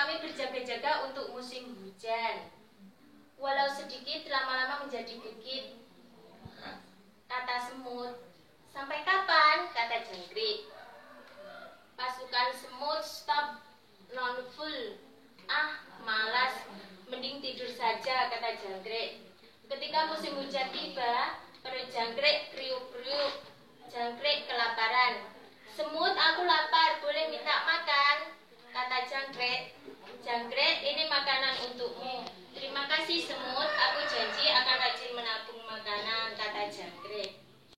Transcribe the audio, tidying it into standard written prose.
kami berjaga-jaga untuk musim hujan. Walau sedikit, lama-lama menjadi bukit, kata semut. Sampai kapan? Kata jangkrik. Pasukan semut stop non full. Ah, malas, mending tidur saja, kata jangkrik. Ketika musim hujan tiba, perut jangkrik kriuk-kriuk. Jangkrik kelaparan. Semut, aku lapar, boleh minta makan? Kata jangkrik. Jangkrik, ini makanan untukmu. Terima kasih semut, aku janji akan rajin menabung